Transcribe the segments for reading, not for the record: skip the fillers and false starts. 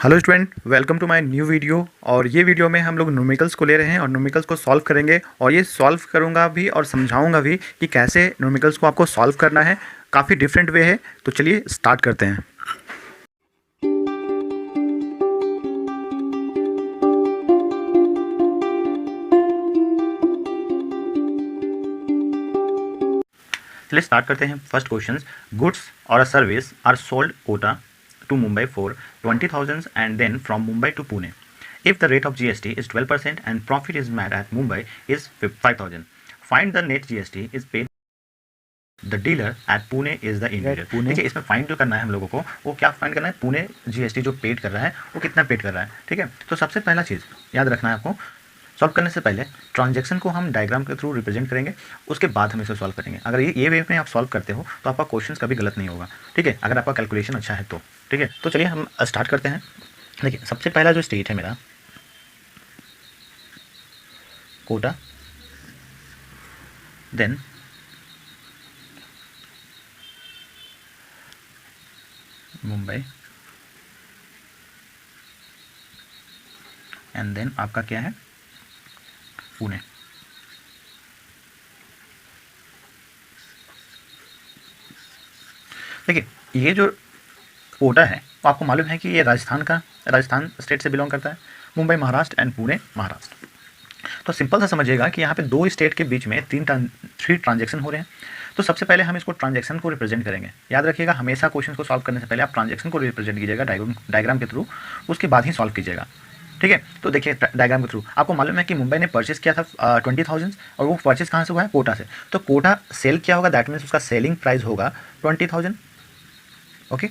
Hello student, welcome to my new video. और ये video में हम लोग न्यूमेरिकल्स को ले रहे हैं और न्यूमेरिकल्स को सॉल्व करेंगे। और ये सॉल्व करूँगा भी और समझाऊंगा भी कि कैसे न्यूमेरिकल्स को आपको सॉल्व करना है। काफ़ी डिफरेंट वे है, तो चलिए स्टार्ट करते हैं। चलिए स्टार्ट करते हैं। फर्स्ट क्वेश्चन, गुड्स और a service are sold Kota to Mumbai for 20,000 and then from Mumbai to Pune. If the rate of GST is 12% and profit is made at Mumbai is 5,000. Find the net GST is paid. The dealer at Pune is the individual. देखिए इसमें find जो करना है हम लोगों को, वो क्या फाइंड करना है, पुणे GST जो पेड कर रहा है वो कितना पेड कर रहा है। ठीक है, तो सबसे पहला चीज़ याद रखना है आपको, सॉल्व करने से पहले ट्रांजैक्शन को हम डायग्राम के थ्रू रिप्रेजेंट करेंगे, उसके बाद हम इसे सॉल्व करेंगे। अगर ये वे में आप सॉल्व करते हो तो आपका क्वेश्चन कभी गलत नहीं होगा। ठीक है, अगर आपका कैलकुलेशन अच्छा है तो। ठीक है, तो चलिए हम स्टार्ट करते हैं। देखिए सबसे पहला जो स्टेट है मेरा Kota, then Mumbai, and then आपका क्या है, पुणे। देखिए ये जो कोटा है वो आपको मालूम है कि ये राजस्थान स्टेट से बिलोंग करता है, मुंबई महाराष्ट्र एंड पुणे महाराष्ट्र। तो सिंपल सा समझिएगा कि यहाँ पे दो स्टेट के बीच में थ्री ट्रांजैक्शन हो रहे हैं। तो सबसे पहले हम इसको ट्रांजैक्शन को रिप्रेजेंट करेंगे। याद रखिएगा, हमेशा क्वेश्चन को सॉल्व करने से पहले आप ट्रांजैक्शन को रिप्रेजेंट कीजिएगा डायग्राम के थ्रू, उसके बाद ही सॉल्व कीजिएगा। ठीक है, तो देखिए डायग्राम के थ्रू आपको मालूम है कि मुंबई ने परचेस किया था 20,000 और वो परचेस कहाँ से हुआ है, कोटा से। तो कोटा सेल क्या होगा, दैट मीन्स उसका सेलिंग प्राइस होगा 20,000। ओके,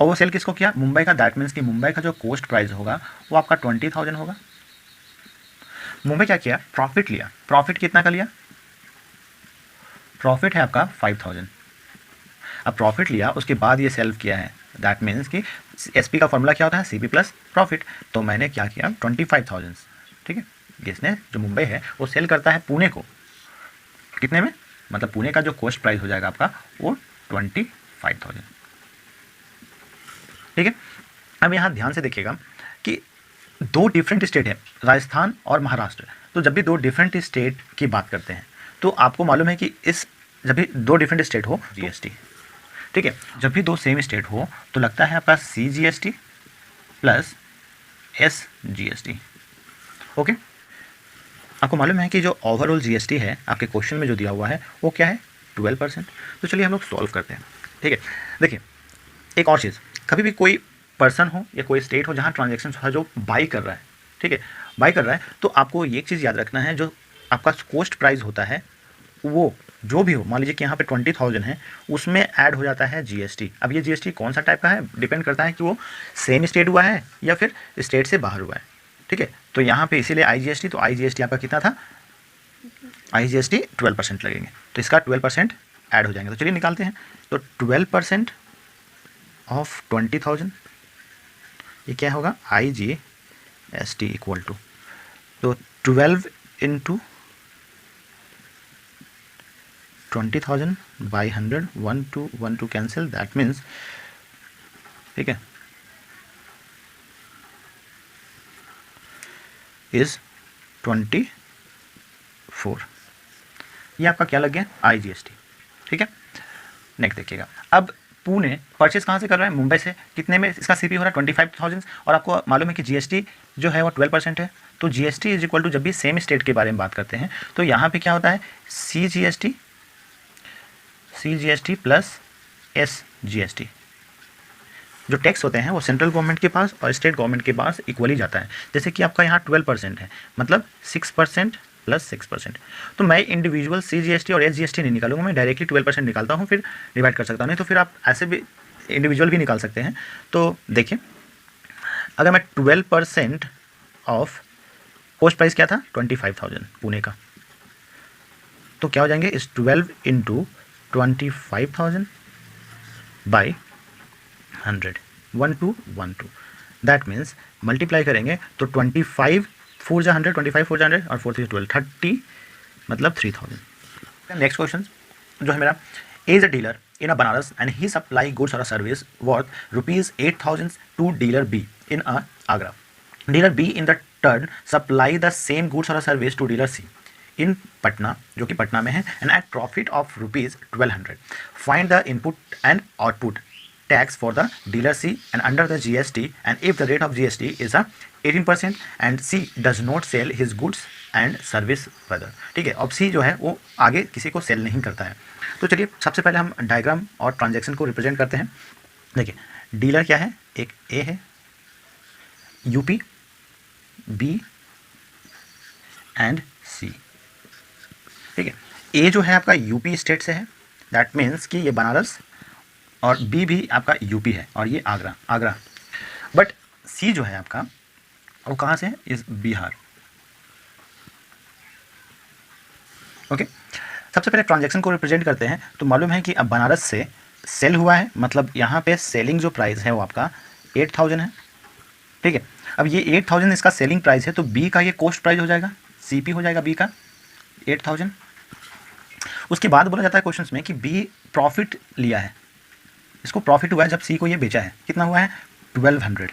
और वो सेल किसको किया, मुंबई का, दैट मीन्स कि मुंबई का जो कॉस्ट प्राइस होगा वो आपका 20,000 होगा। मुंबई क्या किया, प्रॉफिट लिया। प्रॉफिट कितना का लिया, प्रॉफिट है आपका 5,000। अब प्रॉफिट लिया, उसके बाद ये सेल किया है, दैट मीन्स कि एसपी का फॉर्मूला क्या होता है, सीपी प्लस प्रॉफिट। तो मैंने क्या किया, 25,000। ठीक है, जिसने जो मुंबई है वो सेल करता है पुणे को कितने में, मतलब पुणे का जो कॉस्ट प्राइस हो जाएगा आपका वो 25,000। ठीक है, अब यहाँ ध्यान से देखिएगा कि दो डिफरेंट स्टेट है, राजस्थान और महाराष्ट्र। तो जब भी दो डिफरेंट स्टेट की बात करते हैं तो आपको मालूम है कि जब भी दो डिफरेंट स्टेट हो जीएसटी। ठीक है, जब भी दो सेम स्टेट हो तो लगता है आपका CGST प्लस SGST। ओके, आपको मालूम है कि जो ओवरऑल GST है आपके क्वेश्चन में जो दिया हुआ है वो क्या है, 12%। तो चलिए हम लोग सॉल्व करते हैं। ठीक है, देखिए एक और चीज़, कभी भी कोई पर्सन हो या कोई स्टेट हो जहाँ ट्रांजैक्शन जो बाई कर रहा है, ठीक है, बाई कर रहा है, तो आपको ये चीज़ याद रखना है, जो आपका कॉस्ट प्राइस होता है वो जो भी हो, मान लीजिए कि यहाँ पे 20,000 है, उसमें ऐड हो जाता है GST। अब ये GST कौन सा टाइप का है, डिपेंड करता है कि वो सेम स्टेट हुआ है या फिर स्टेट से बाहर हुआ है। ठीक है, तो यहाँ पे इसीलिए IGST, तो IGST आपका कितना था, IGST 12% लगेंगे, तो इसका 12% ऐड हो जाएंगे। तो चलिए निकालते हैं। तो 12% ऑफ 20,000 ये क्या होगा, IGST इक्वल टू, तो 12 into 20,000 by 100, 1 to cancel, that means, ठीक है, इज 24। ये आपका क्या लग गया, IGST। ठीक है, नेक्स्ट देखिएगा, अब पुणे परचेज कहाँ से कर रहा है, मुंबई से। कितने में इसका CP हो रहा है, 25,000, और आपको मालूम है कि GST जो है वो 12% है। तो GST इज इक्वल टू, जब भी सेम स्टेट के बारे में बात करते हैं तो यहाँ पे क्या होता है, CGST प्लस SGST। जो टैक्स होते हैं वो सेंट्रल गवर्नमेंट के पास और स्टेट गवर्नमेंट के पास इक्वली जाता है। जैसे कि आपका यहाँ 12% है, मतलब 6% प्लस 6%। तो मैं इंडिविजुअल CGST और SGST नहीं निकालूंगा, मैं डायरेक्टली 12% निकालता हूँ, फिर डिवाइड कर सकता हूँ। नहीं तो फिर आप ऐसे भी इंडिविजुअल भी निकाल सकते हैं। तो देखिए, अगर मैं 12% ऑफ कॉस्ट प्राइस क्या था, 25,000 पुणे का, तो क्या हो जाएंगे, इस 12 into 25,000 by 100, 1 to that means multiply करेंगे तो 25 4 जा 100, 25 4 जा 100 और 4 3 12, 30 मतलब 3,000। नेक्स्ट क्वेश्चन जो है मेरा, A is a dealer in a Banaras and he supply goods or a service worth rupees 8,000 to dealer B in a Agra. Dealer B in the turn supply the same goods or a service to dealer C in Patna, जो कि पटना में है, and at profit of rupees 1200. Find the input and output tax for the dealer C and under the GST, and if the rate of GST is a 18% and C does not sell his goods and service further. ठीक है, अब C जो है वो आगे किसी को cell नहीं करता है. तो चलिए सबसे पहले हम डायग्राम और ट्रांजैक्शन को रिप्रेजेंट करते हैं. देखिए डीलर क्या है, एक ए है, यूपी, बी एंड सी. ठीक है, ए जो है आपका यूपी स्टेट से है, दैट मीन्स कि ये बनारस, और बी भी आपका यूपी है और ये आगरा. बट सी जो है आपका वो कहाँ से है, इस बिहार. ओके, सबसे पहले ट्रांजैक्शन को रिप्रेजेंट करते हैं. तो मालूम है कि अब बनारस से सेल हुआ है, मतलब यहाँ पे सेलिंग जो प्राइस है वो आपका 8,000 है. ठीक है, अब ये 8,000 इसका सेलिंग प्राइस है, तो बी का ये कॉस्ट प्राइस हो जाएगा, सीपी हो जाएगा बी का 8,000. उसके बाद बोला जाता है क्वेश्चंस में कि बी प्रॉफिट लिया है, इसको प्रॉफिट हुआ है जब सी को ये बेचा है. कितना हुआ है, 1200.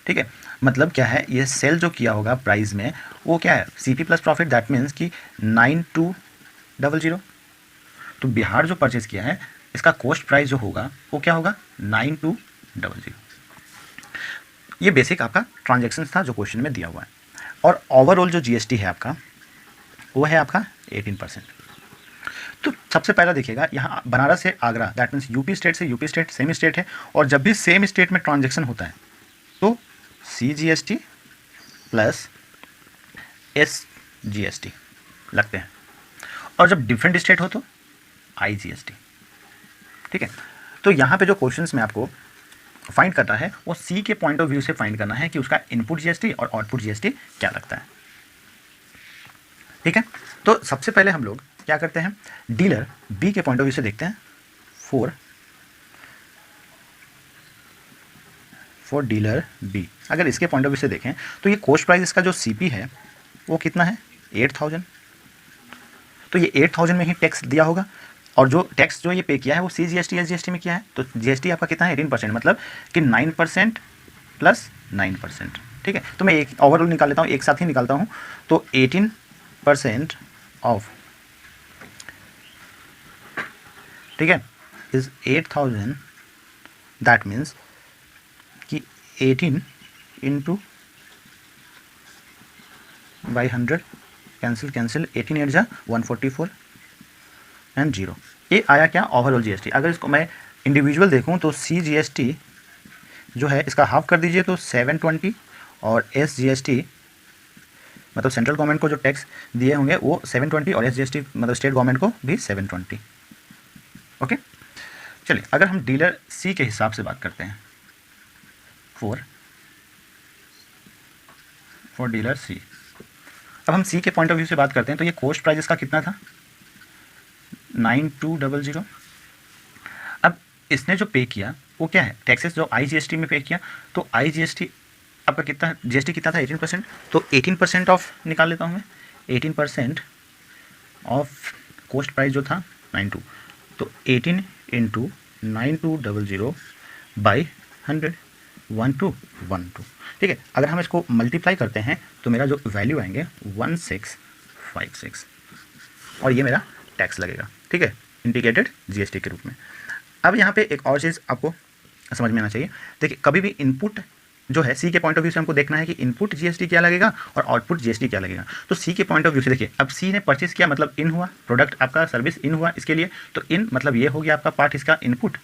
ठीक है, मतलब क्या है, ये सेल जो किया होगा प्राइस में वो क्या है, CP plus profit, that means कि 9200. तो बिहार जो परचेज किया है इसका कॉस्ट प्राइस जो होगा वो क्या होगा, 9200. ये बेसिक आपका ट्रांजैक्शन था जो क्वेश्चन में दिया हुआ है. और ओवरऑल जो जीएसटी है आपका वो है आपका 18%. तो सबसे पहला देखिएगा यहाँ बनारस से Agra, that means UP state से यूपी स्टेट सेम स्टेट है, और जब भी सेम स्टेट में ट्रांजैक्शन होता है तो C GST plus S GST लगते हैं, और जब डिफरेंट स्टेट हो तो आई जीएसटी. ठीक है, तो यहाँ पे जो क्वेश्चंस में आपको फाइंड करना है वो सी के पॉइंट ऑफ व्यू से फाइंड करना है कि उसका इनपुट जीएसटी और आउटपुट जीएसटी क्या लगता है. ठीक है, तो सबसे पहले हम लोग क्या करते हैं, डीलर बी के पॉइंट ऑफ व्यू से देखते हैं. फॉर डीलर बी, अगर इसके पॉइंट ऑफ व्यू से देखें तो ये कॉस्ट प्राइस इसका जो सीपी है वो कितना है, 8,000. तो ये 8,000 में ही टैक्स दिया होगा, और जो टैक्स जो ये पे किया है वो सी जीएसटी एस जीएसटी में किया है. तो जीएसटी आपका कितना है, 18%, मतलब कि 9% प्लस 9%. ठीक है, तो मैं एक ओवरऑल निकाल लेता हूँ, एक साथ ही निकालता हूँ. तो 18% ऑफ, ठीक है, इज 8,000, दैट मीन्स कि 18 इंटू बाई 100, कैंसिल 18 8 जा 144 एंड 0. ये आया क्या, ओवरऑल जीएसटी. अगर इसको मैं इंडिविजुअल देखूं तो सी जीएसटी जो है इसका हाफ कर दीजिए तो 720, और एस जीएसटी मतलब सेंट्रल गवर्नमेंट को जो टैक्स दिए होंगे वो 720, और एस जीएसटी मतलब स्टेट गवर्नमेंट को भी 720. ओके, चलिए अगर हम डीलर सी के हिसाब से बात करते हैं, फॉर डीलर सी, अब हम सी के पॉइंट ऑफ व्यू से बात करते हैं तो ये कॉस्ट प्राइस इसका कितना था, 9200. अब इसने जो पे किया वो क्या है, टैक्सेस जो आई जीएसटी में पे किया, तो आई जीएसटी आपका कितना, जीएसटी कितना था, 18%. तो 18% ऑफ निकाल लेता हूँ मैं, 18% ऑफ कॉस्ट प्राइस जो था 92, तो 18 इंटू 9200 बाई 100, 1212. ठीक है, अगर हम इसको मल्टीप्लाई करते हैं तो मेरा जो वैल्यू आएंगे 1656, और ये मेरा टैक्स लगेगा. ठीक है, इंटीग्रेटेड जीएसटी के रूप में. अब यहाँ पे एक और चीज़ आपको समझ में आना चाहिए. देखिए कभी भी इनपुट जो है सी के पॉइंट ऑफ व्यू से हमको देखना है कि इनपुट जीएसटी क्या लगेगा और आउटपुट जीएसटी क्या लगेगा. तो सी के पॉइंट ऑफ व्यू से देखिए, अब सी ने परचेस किया मतलब इन हुआ, प्रोडक्ट आपका सर्विस इन हुआ इसके लिए, तो इन मतलब ये हो गया आपका पार्ट इसका इनपुट,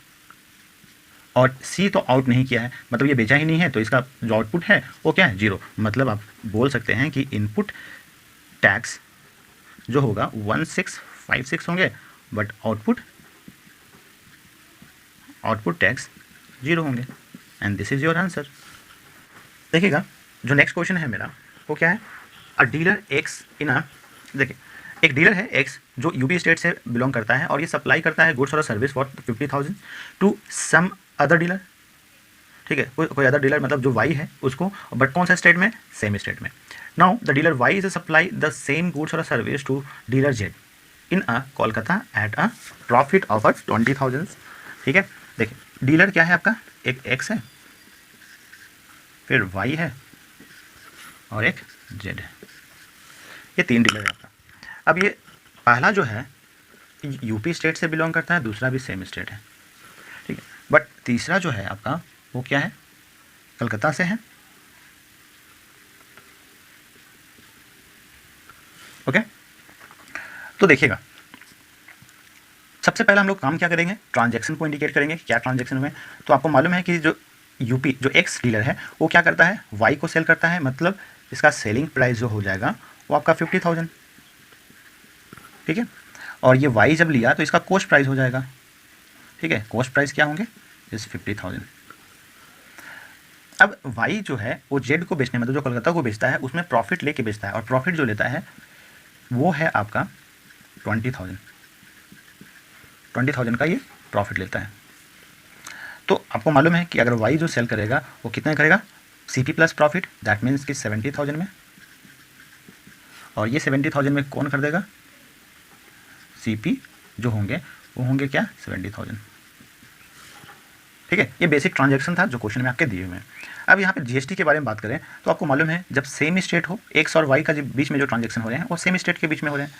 और सी तो आउट नहीं किया है, मतलब ये बेचा ही नहीं है, तो इसका जो आउटपुट है वो क्या है, 0. मतलब आप बोल सकते हैं कि इनपुट टैक्स जो होगा 1656 होंगे, बट आउटपुट टैक्स 0 होंगे. And this is your answer. देखिएगा जो नेक्स्ट क्वेश्चन है मेरा वो क्या है, अ डीलर एक्स इन अ, देखिए एक डीलर है एक्स जो यूपी स्टेट से बिलोंग करता है और ये सप्लाई करता है गुड्स और service for 50,000 to some other dealer. ठीक है, कोई अदर डीलर मतलब जो वाई है उसको, बट कौन सा स्टेट में, सेम स्टेट में. Now the dealer Y is supply the same goods और service to dealer Z in a Kolkata at a profit of 20,000। ठीक है, देखिए डीलर क्या है आपका, एक एक्स है, फिर वाई है और एक जेड है। ये 3 डीलर है आपका। अब ये पहला जो है यूपी स्टेट से बिलोंग करता है, दूसरा भी सेम स्टेट है। ठीक है, बट तीसरा जो है आपका वो क्या है, कलकत्ता से है। ओके, तो देखिएगा सबसे पहले हम लोग काम क्या करेंगे, ट्रांजैक्शन को इंडिकेट करेंगे, क्या ट्रांजैक्शन हुए। तो आपको मालूम है कि जो यूपी जो एक्स डीलर है वो क्या करता है, वाई को सेल करता है, मतलब इसका सेलिंग प्राइस जो हो जाएगा वो आपका 50,000। ठीक है, और ये वाई जब लिया तो इसका कॉस्ट प्राइस हो जाएगा। ठीक है, कॉस्ट प्राइस क्या होंगे, इस 50,000। अब वाई जो है वो जेड को बेचने, मतलब जो कोलकाता को बेचता है उसमें प्रॉफिट लेके बेचता है, और प्रॉफिट जो लेता है वो है आपका 20,000। 20,000 का ये प्रॉफिट लेता है। तो आपको मालूम है कि अगर वाई जो सेल करेगा वो कितने करेगा, C P plus profit, that means कि 70,000 में, और ये 70,000 में कौन कर देगा, सी पी जो होंगे वो होंगे क्या, 70,000। ठीक है, ये बेसिक ट्रांजैक्शन था जो क्वेश्चन में आपके दिए हुए हैं। अब यहाँ पे जीएसटी के बारे में बात करें तो आपको मालूम है जब सेम स्टेट हो, एक्स और वाई का जो बीच में जो ट्रांजैक्शन हो रहे हैं वो सेम स्टेट के बीच में हो रहे हैं,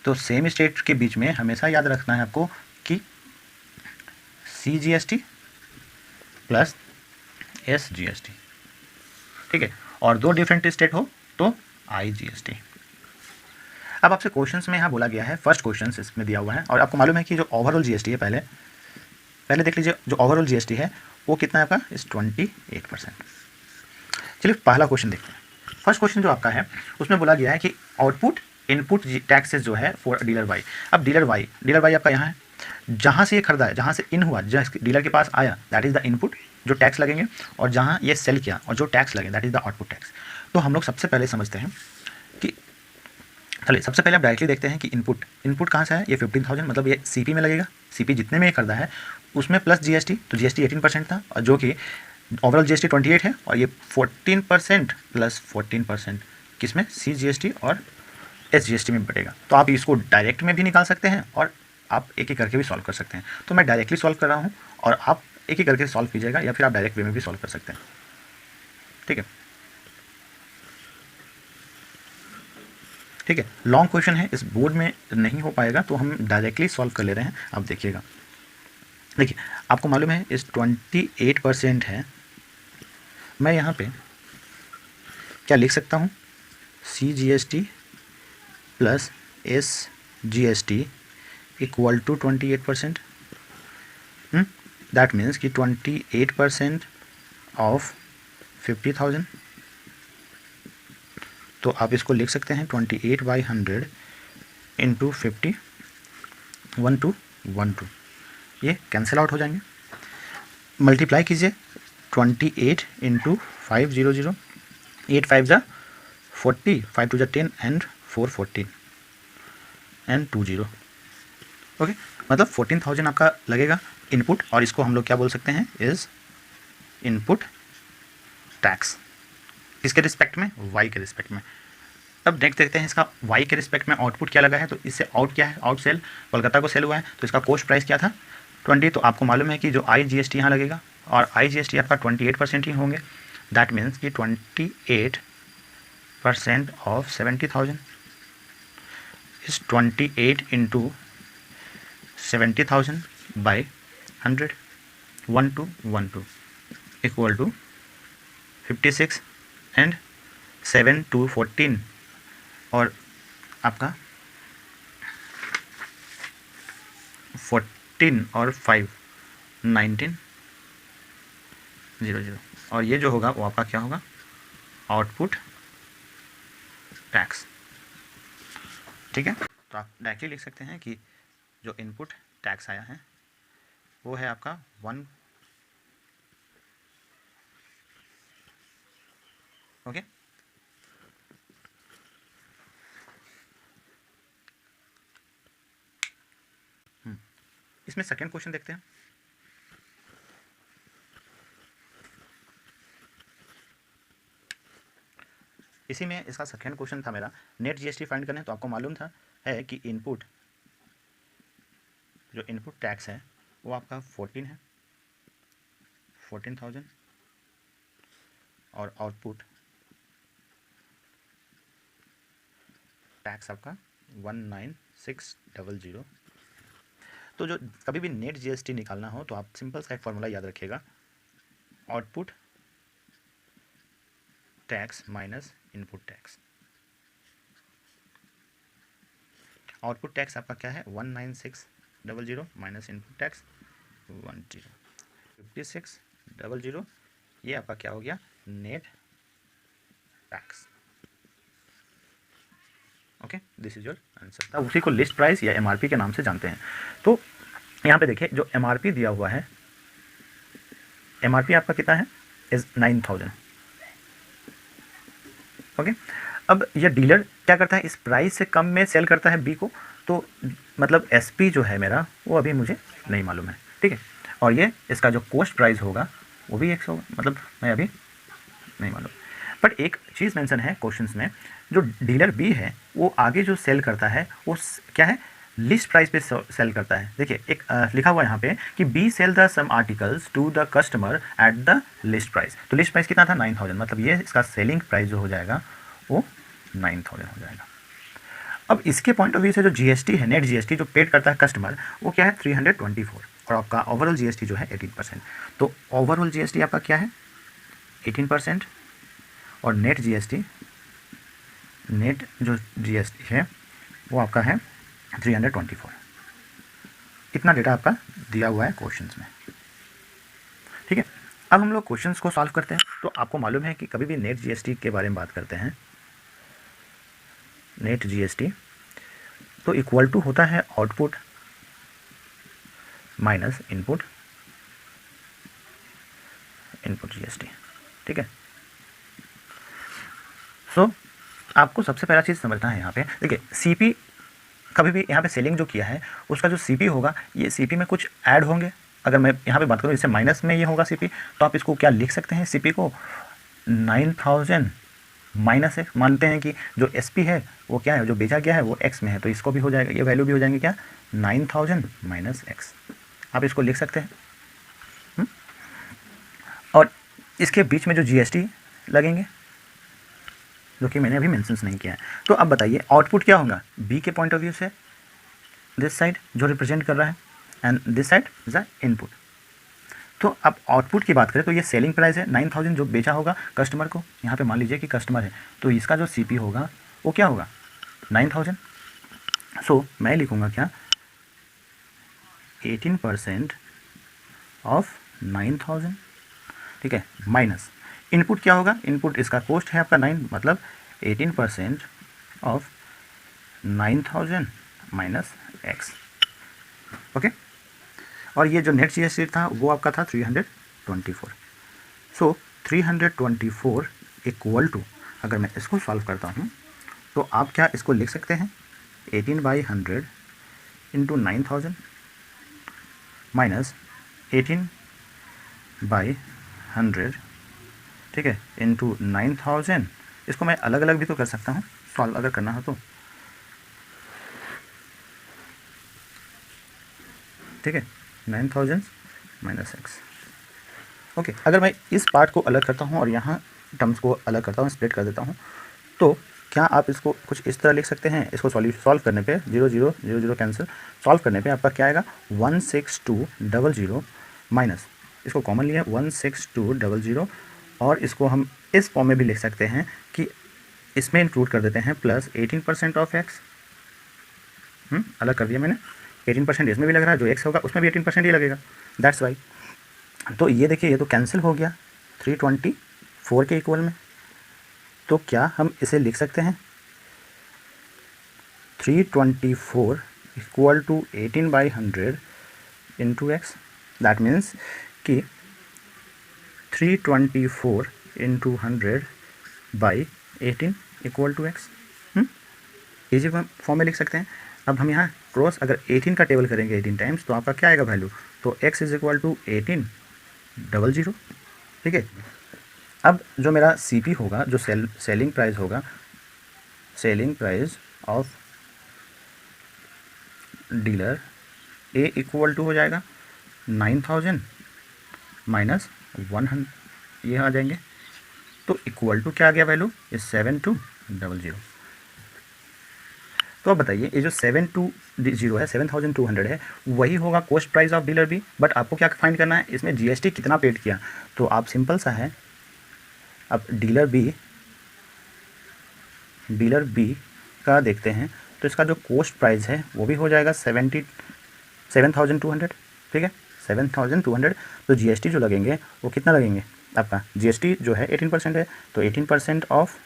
तो सेम स्टेट के बीच में हमेशा याद रखना है आपको कि C G S T plus S G S T. ठीक है, और 2 डिफरेंट स्टेट हो तो आई जी एस टी। अब आपसे क्वेश्चंस में यहाँ बोला गया है, फर्स्ट क्वेश्चन इसमें दिया हुआ है, और आपको मालूम है कि जो ओवरऑल जीएसटी है, पहले पहले देख लीजिए, जो ओवरऑल जीएसटी है वो कितना है आपका, इस 28%। चलिए पहला क्वेश्चन देखते हैं। फर्स्ट क्वेश्चन जो आपका है उसमें बोला गया है कि आउटपुट इनपुट टैक्सेस जो है फॉर डीलर वाई। अब डीलर वाई आपका यहाँ है, जहाँ से ये खरीदा है, जहाँ से इन हुआ, जहाँ डीलर के पास आया, दैट इज़ द इनपुट जो टैक्स लगेंगे, और जहाँ ये सेल किया और जो टैक्स लगे that is the output tax. तो हम लोग सबसे पहले समझते हैं कि, चलिए सबसे पहले आप डायरेक्टली देखते हैं कि इनपुट कहाँ से है, ये 15,000, मतलब ये सीपी में लगेगा, सीपी जितने में ये खरीदा है उसमें प्लस जीएसटी, तो जीएसटी 18% था, और जो कि ओवरऑल जीएसटी 28 है, और ये 14% प्लस 14% किस में, सी जीएसटी और एस जीएसटी में बढ़ेगा। तो आप इसको डायरेक्ट में भी निकाल सकते हैं और आप एक एक करके भी सॉल्व कर सकते हैं। तो मैं डायरेक्टली सॉल्व कर रहा हूँ और आप एक एक करके सॉल्व कीजिएगा, या फिर आप डायरेक्ट वे में भी सॉल्व कर सकते हैं। ठीक है, ठीक है, लॉन्ग क्वेश्चन है, इस बोर्ड में नहीं हो पाएगा, तो हम डायरेक्टली सॉल्व कर ले रहे हैं। आप देखिएगा, देखिए आपको मालूम है इस 28% है, मैं यहाँ पे क्या लिख सकता हूँ, C G S T plus S G S T equal to 28%। That means कि 28% ऑफ 50,000। तो आप इसको लिख सकते हैं 28/100 इंटू 50, 1212, ये कैंसिल आउट हो जाएंगे। मल्टीप्लाई कीजिए 28 इंटू 500, 8 5 ज़ा 40, 5 2 ज़ा 10 एंड 4 14 एंड 20। ओके, मतलब 14,000 आपका लगेगा इनपुट, और इसको हम लोग क्या बोल सकते हैं, इज़ इनपुट टैक्स। किसके रिस्पेक्ट में, वाई के रिस्पेक्ट में। अब नेक्स्ट देखते हैं इसका वाई के रिस्पेक्ट में आउटपुट क्या लगा है, तो इससे आउट क्या है, आउट सेल कोलकाता को सेल हुआ है, तो इसका कॉस्ट प्राइस क्या था, 20। तो आपको मालूम है कि जो आई जी एस टी यहाँ लगेगा, और आई जी एस टी आपका 28% ही होंगे, दैट मीन्स कि 28% of 70,000 is 28 into 70,000 by 100, 1212 equal to 56 and 7 2 14, और आपका 14 और 5 19 00, और ये जो होगा वो आपका क्या होगा, आउटपुट टैक्स। ठीक है, तो आप डायरेक्टली लिख सकते हैं कि जो इनपुट टैक्स आया है वो है आपका 1। ओके, इसमें सेकेंड क्वेश्चन देखते हैं। इसी में इसका सेकेंड क्वेश्चन था मेरा, नेट जीएसटी फाइंड करना है। तो आपको मालूम था है कि इनपुट जो इनपुट टैक्स है वो आपका 14 है, 14,000, और आउटपुट टैक्स आपका 19,600। तो जो कभी भी नेट जीएसटी निकालना हो तो आप सिंपल सा एक फॉर्मूला याद रखिएगा, output tax minus input tax. Output tax आपका क्या है 19,600 माइनस इनपुट टैक्स 56,000, ये आपका क्या हो गया net tax. Okay, this is your answer. अब उसी को लिस्ट प्राइस या एमआरपी के नाम से जानते हैं। तो यहाँ पे देखिए जो एमआरपी दिया हुआ है, एमआरपी आपका कितना है इज 9,000। ओके, अब ये डीलर क्या करता है, इस प्राइस से कम में सेल करता है बी को, तो मतलब एसपी जो है मेरा वो अभी मुझे नहीं मालूम है, ठीक है। और ये इसका जो कोस्ट प्राइस होगा वो भी 100 होगा, मतलब मैं अभी नहीं मालूम। बट एक चीज़ मेंशन है क्वेश्चंस में, जो डीलर बी है वो आगे जो सेल करता है वो क्या है, लिस्ट प्राइस पे सेल करता है। देखिए एक लिखा हुआ यहाँ पे कि B sell the some articles to the customer at the list price. तो लिस्ट प्राइस कितना था 9,000, मतलब ये इसका सेलिंग प्राइस जो हो जाएगा वो 9,000 हो जाएगा। अब इसके पॉइंट ऑफ व्यू से जो जीएसटी है, नेट जीएसटी जो पेड करता है कस्टमर, वो क्या है 324, और आपका ओवरऑल जीएसटी जो है 18%। तो ओवरऑल जीएसटी आपका क्या है 18%, और नेट जीएसटी, नेट जो जीएसटी है वो आपका है 324। इतना डेटा आपका दिया हुआ है क्वेश्चंस में, ठीक है। अब हम लोग क्वेश्चंस को सॉल्व करते हैं। तो आपको मालूम है कि कभी भी नेट जीएसटी के बारे में बात करते हैं, नेट जीएसटी तो इक्वल टू होता है output minus input, input GST, ठीक है। सो आपको सबसे पहला चीज़ समझना है यहाँ पे, देखिए सीपी कभी भी यहाँ पे सेलिंग जो किया है उसका जो सीपी होगा, ये सीपी में कुछ ऐड होंगे। अगर मैं यहाँ पे बात करूँ इससे माइनस में ये होगा सीपी, तो आप इसको क्या लिख सकते हैं, सीपी को 9,000 माइनस एक्स। मानते हैं कि जो एसपी है वो क्या है, जो बेचा गया है वो एक्स में है, तो इसको भी हो जाएगा, ये वैल्यू भी हो जाएंगे क्या 9,000 माइनस एक्स। आप इसको लिख सकते हैं। और इसके बीच में जो जीएसटी लगेंगे जो कि मैंने अभी मेंशन नहीं किया है। तो अब बताइए आउटपुट क्या होगा बी के पॉइंट ऑफ व्यू से, दिस साइड जो रिप्रेजेंट कर रहा है and this side is the input. तो अब आउटपुट की बात करें तो ये सेलिंग प्राइस है 9,000 जो बेचा होगा कस्टमर को, यहाँ पे मान लीजिए कि कस्टमर है, तो इसका जो सीपी होगा वो क्या होगा 9,000। सो मैं लिखूँगा क्या 18% ऑफ 9,000, ठीक है, माइनस इनपुट क्या होगा, इनपुट इसका कॉस्ट है आपका 9, मतलब 18% ऑफ 9,000 माइनस एक्स। ओके, और ये जो नेट जीएसटी था वो आपका था 324। सो 324 इक्वल टू, अगर मैं इसको सॉल्व करता हूँ तो आप क्या इसको लिख सकते हैं 18/100 इंटू 9,000 माइनस 18/100, ठीक है, इंटू 9,000। इसको मैं अलग अलग भी तो कर सकता हूँ सॉल्व अगर करना हो तो, ठीक है, 9,000 माइनस एक्स। ओके, अगर मैं इस पार्ट को अलग करता हूँ और यहाँ टर्म्स को अलग करता हूँ, स्प्लिट कर देता हूँ, तो क्या आप इसको कुछ इस तरह लिख सकते हैं, इसको सॉल्व करने पे 0 0 0 0 कैंसिल, सॉल्व करने पे आपका क्या आएगा 16200 माइनस, इसको कॉमन लिया 16200, और इसको हम इस फॉर्म में भी लिख सकते हैं कि इसमें इंक्लूड कर देते हैं प्लस 18% ऑफ एक्स। अलग कर दिया मैंने, 18% इसमें भी लग रहा है, जो एक्स होगा उसमें भी 18% ही लगेगा, दैट्स वाई। तो ये देखिए ये तो कैंसिल हो गया 324 के इक्वल में। तो क्या हम इसे लिख सकते हैं 324 equal to 18/100 into X, that means कि 324 into 100/18 equal to X. Easy form में लिख सकते हैं। अब हम यहाँ क्रॉस अगर 18 का टेबल करेंगे 18 टाइम्स तो आपका क्या आएगा वैल्यू, तो x इज इक्वल टू 1800, ठीक है। अब जो मेरा सीपी होगा, जो सेलिंग प्राइस होगा, selling price of dealer A equal to हो जाएगा 9000 माइनस 100, ये आ जाएंगे। तो इक्वल टू क्या आ गया वैल्यू, इज 7200। तो अब बताइए ये जो 720 है 7200 है, वही होगा cost price of dealer B, but आपको क्या फाइंड करना है, इसमें जीएसटी कितना पेड किया। तो आप सिंपल सा है, अब डीलर बी का देखते हैं, तो इसका जो कॉस्ट प्राइस है वो भी हो जाएगा 7,200, ठीक है 7,200। तो जीएसटी जो लगेंगे वो कितना लगेंगे, आपका जीएसटी जो है 18% है, तो 18% ऑफ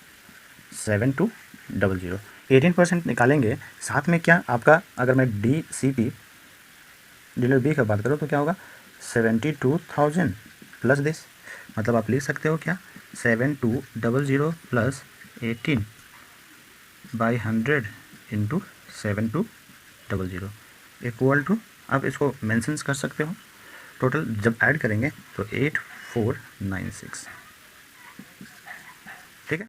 7200, 18% निकालेंगे। साथ में क्या आपका, अगर मैं डीलर बी का बात करूँ तो क्या होगा 72,000 प्लस दिस, मतलब आप लिख सकते हो क्या 7200 प्लस 18/100 इंटू 7200 इक्वल टू, आप इसको मेंशंस कर सकते हो। टोटल जब ऐड करेंगे तो 8496, ठीक है।